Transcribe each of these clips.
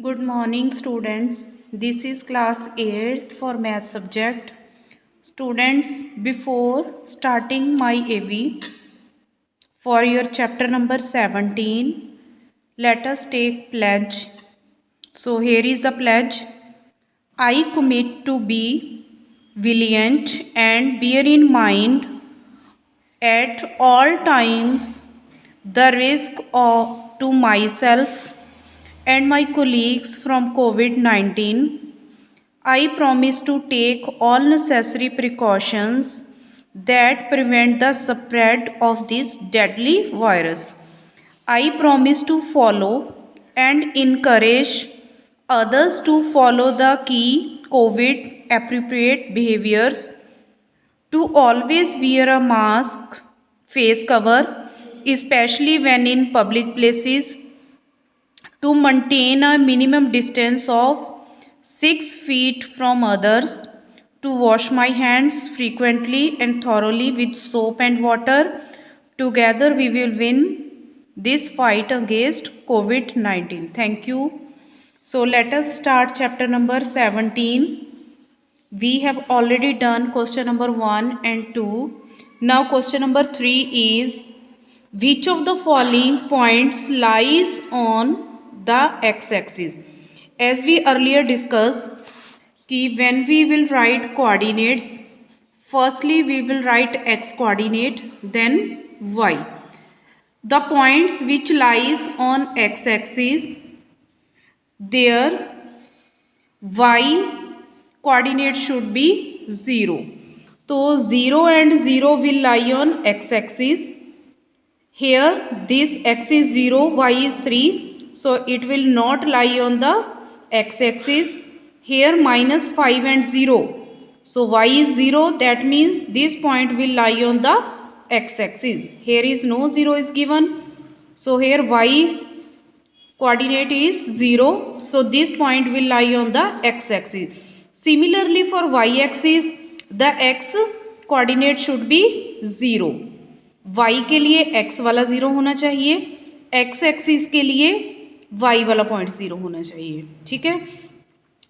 Good morning students. This is class 8th for math subject. Students, before starting my AV for your chapter number 17, let us take pledge. So here is the pledge. I commit to be vigilant and bear in mind at all times the risk to myself and my colleagues from COVID-19. I promise to take all necessary precautions that prevent the spread of this deadly virus. I promise to follow and encourage others to follow the key COVID appropriate behaviors, to always wear a mask, face cover, especially when in public places, to maintain a minimum distance of 6 feet from others, to wash my hands frequently and thoroughly with soap and water. Together we will win this fight against COVID-19. Thank you. So let us start chapter number 17. We have already done question number 1 and 2. Now question number 3 is, which of the following points lies on the x-axis? As we earlier discussed, कि when we will write coordinates, firstly we will write x coordinate, then y. The points which lies on x-axis, their y coordinate should be 0. So 0 and 0 will lie on x-axis. Here this x is 0, y is 3, so it will not lie on the x-axis. Here minus 5 and 0, so y is 0, that means this point will lie on the x-axis. Here is no 0 is given, so here y coordinate is 0, so this point will lie on the x-axis. Similarly for y-axis, the x coordinate should be 0. y के लिए x वाला 0 होना चाहिए, x axis के लिए y वाला point 0 होना चाहिए. ठीक है.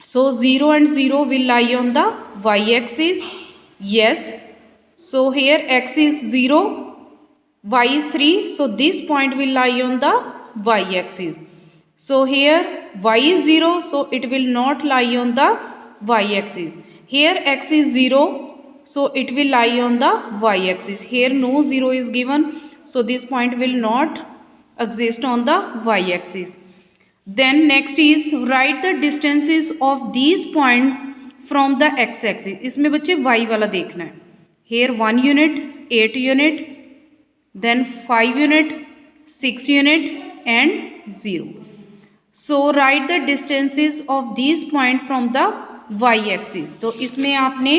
सो 0 and 0 will lie on the y axis. Yes. So here x is 0, y is 3, so this point will lie on the y axis. So here y is 0, so it will not lie on the y axis. Here x is 0, so it will lie on the y axis. Here no 0 is given, so this point will not exist on the y axis. Then next is, write the distances of these points from the x axis. इसमें बच्चे y वाला देखना है. Here 1 unit, 8 unit, then 5 unit, 6 unit and 0. So write the distances of these points from the y axis. तो इसमें आपने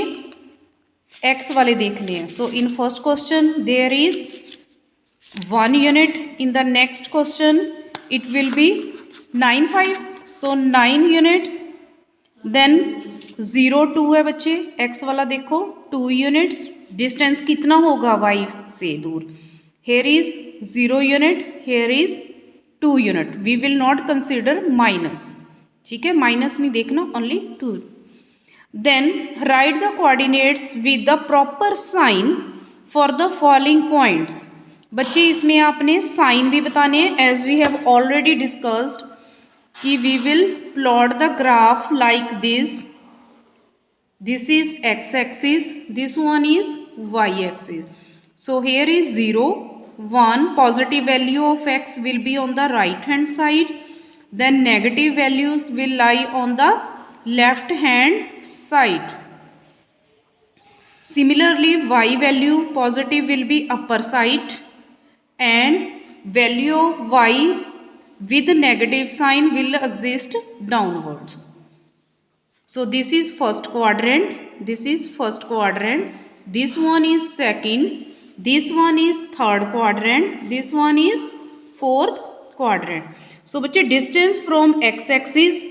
x वाले देखने हैं. So in first question there is 1 unit. In the next question it will be 9 5, so 9 units. Then 0 2 है बच्चे, x वाला देखो 2 units. डिस्टेंस कितना होगा y से दूर? Here is 0 unit, here is 2 unit. We will not consider minus. ठीक है, माइनस नहीं देखना, only 2. Then write the coordinates with the proper sign for the following points. बच्चे इसमें आपने साइन भी बताने हैं, as we have already discussed कि we will plot the graph like this. This is x axis, this one is y axis. So here is 0 1, positive value of x will be on the right hand side, then negative values will lie on the left hand side. Similarly y value positive will be upper side and value of y with negative sign will exist downwards. So this is first quadrant, this is first quadrant, this one is second, this one is third quadrant, this one is fourth quadrant. So बच्चे distance from x axis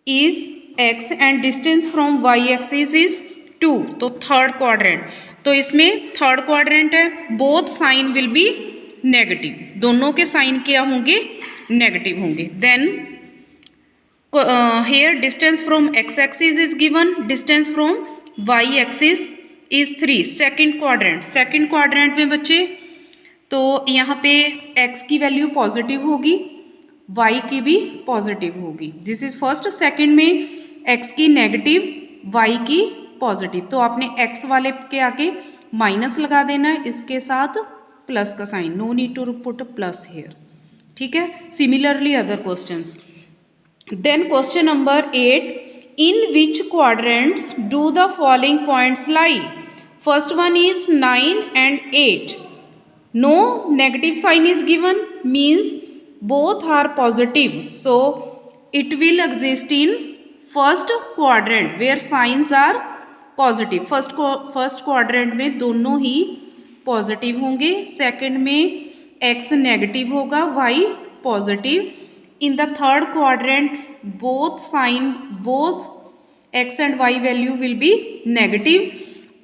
is x and distance from y axis is 2, तो third quadrant. तो इसमें third quadrant है, both sign will be negative, दोनों के sign क्या होंगे? Negative होंगे. Then here distance from x axis is given, distance from y axis is 3. Second quadrant में बच्चे तो यहाँ पे x की वैल्यू पॉजिटिव होगी, y की भी पॉजिटिव होगी. This is first. सेकेंड में x की नेगेटिव, y की पॉजिटिव. तो आपने x वाले के आगे माइनस लगा देना है, इसके साथ प्लस का sign. No need to put plus here. ठीक है. Similarly other questions. Then question number 8. In which quadrants do the following points lie? First one is 9 and 8. No negative sign is given, means both are positive. So it will exist in first quadrant where signs are positive. First quadrant में दोनों ही positive होंगे. Second में x negative होगा, y positive. In the third quadrant both x and y value will be negative.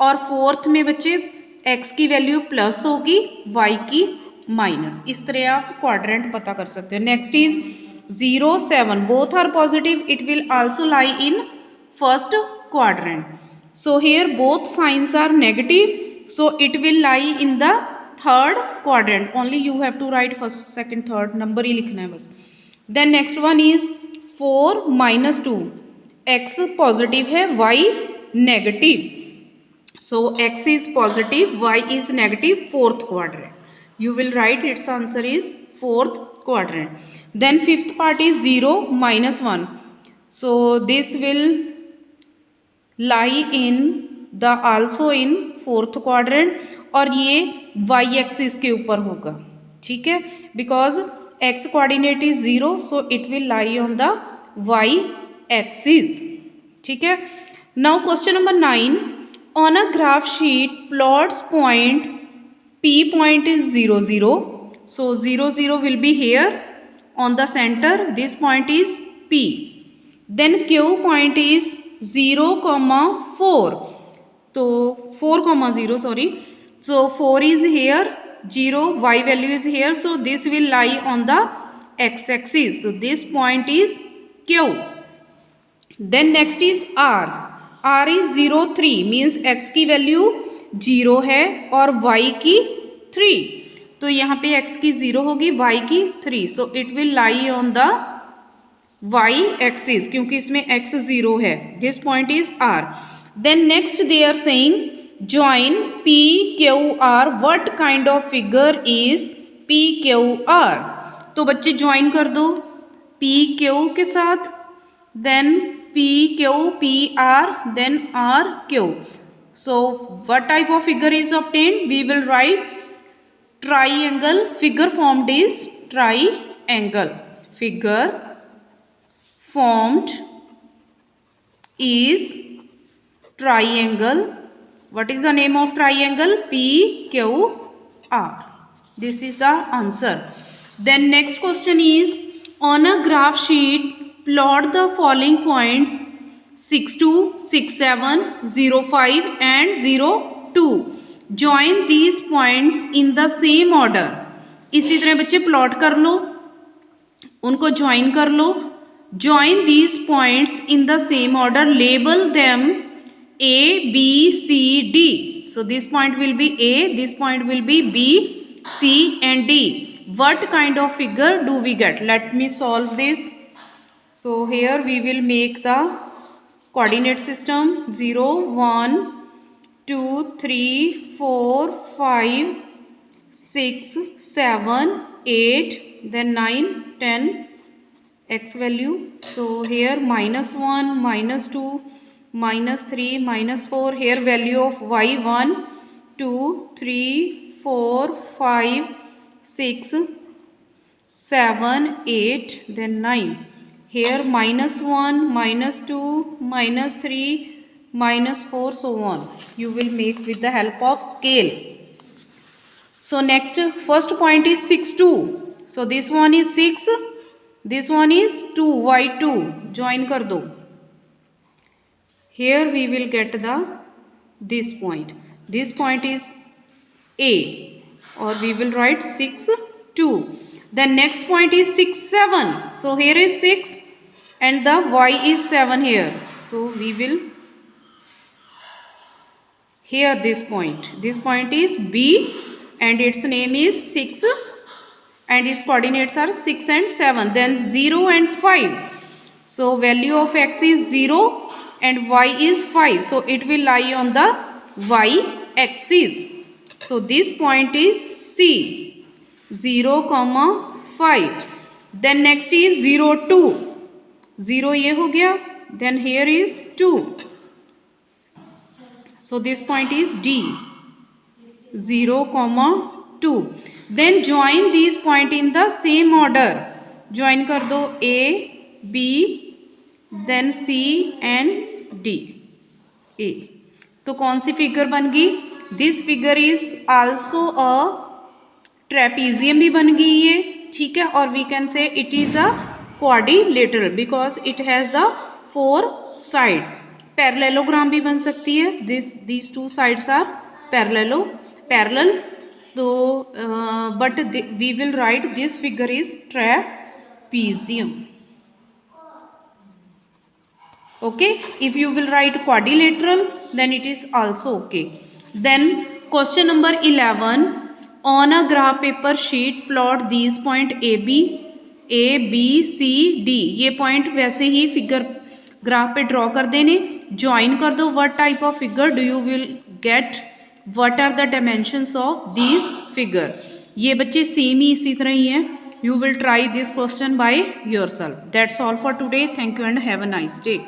और fourth में बच्चे x की वैल्यू प्लस होगी, y की माइनस. इस तरह आप क्वाड्रेंट पता कर सकते हैं. Next is 0, 7 both are positive. It will also lie in first quadrant. So here both signs are negative, so it will lie in the third quadrant. Only you have to write first, second, third number ही लिखना है बस. Then next one is 4 - 2. x positive है, y negative. So x is positive, y is negative. Fourth quadrant. You will write its answer is fourth quadrant. Then fifth part is 0 - 1. So this will lie in the also in fourth quadrant. और ये y axis के ऊपर होगा. ठीक है. Because x coordinate is 0, so it will lie on the y axis. ठीक है. Now question number 9. On a graph sheet plots point, P point is 0, 0. So 0, 0 will be here on the center. This point is P. Then Q point is 0, 4. So 4, 0, sorry. So 4 is here, 0, y value is here. So this will lie on the x axis. So this point is Q. Then next is R. R is 0, 3 means x की value 0 है और y की 3. तो यहाँ पे x की 0 होगी, y की 3. So it will lie on the y axis क्योंकि इसमें x 0 है. This point is R. Then next they are saying join P Q R. What kind of figure is P Q R? तो बच्चे join कर दो P Q के साथ, then P Q P R, then R Q. So what type of figure is obtained? We will write triangle. Figure formed is triangle. Figure formed is triangle. What is the name of triangle? P Q R. This is the answer. Then next question is on a graph sheet plot the following points 62, 67, 05 and 02. Join these points in the same order. इसी तरह बच्चे plot कर लो, उनको join कर लो. Join these points in the same order. Label them A, B, C, D. So this point will be A, this point will be B, C and D. What kind of figure do we get? Let me solve this. So here we will make the coordinate system 0, 1, 2, 3, 4, 5, 6, 7, 8, then 9, 10 x value. So here -1, -2, -3, -4. Here value of y 1, 2, 3, 4, 5, 6, 7, 8, then 9. Here -1, -2, -3, -4, so on. You will make with the help of scale. So next first point is 6, 2. So this one is 6, this one is 2, y2. Join कर दो. Here we will get the this point. This point is A, or we will write 6, 2. Then next point is 6, 7. So here is 6. and the y is 7 here. So we will here this point is B and its name is 6 and its coordinates are 6 and 7, then 0 and 5. So value of x is 0 and y is 5, so it will lie on the y axis. So this point is C, 0, 5. Then next is 0, 2. 0 ये हो गया, then here is 2. So this point is D, 0, 2. Then join these point in the same order. Join कर दो A, B, then C and D. A. तो कौन सी figure बन गई? This figure is also a trapezium भी बन गई ये, ठीक है. और we can say it is a quadrilateral because it has the 4 side. Parallelogram भी बन सकती है. these 2 sides are parallel. So but we will write this figure is trapezium. Okay, if you will write quadrilateral then it is also okay. Then question number 11, on a graph paper sheet plot these point A B C D. ये point वैसे ही figure graph पे draw कर देने, join कर दो. What type of figure do you will get, what are the dimensions of this figure. ये बच्चे सेम ही इसी तरह ही हैं. You will try this question by yourself. That's all for today. Thank you and have a nice day.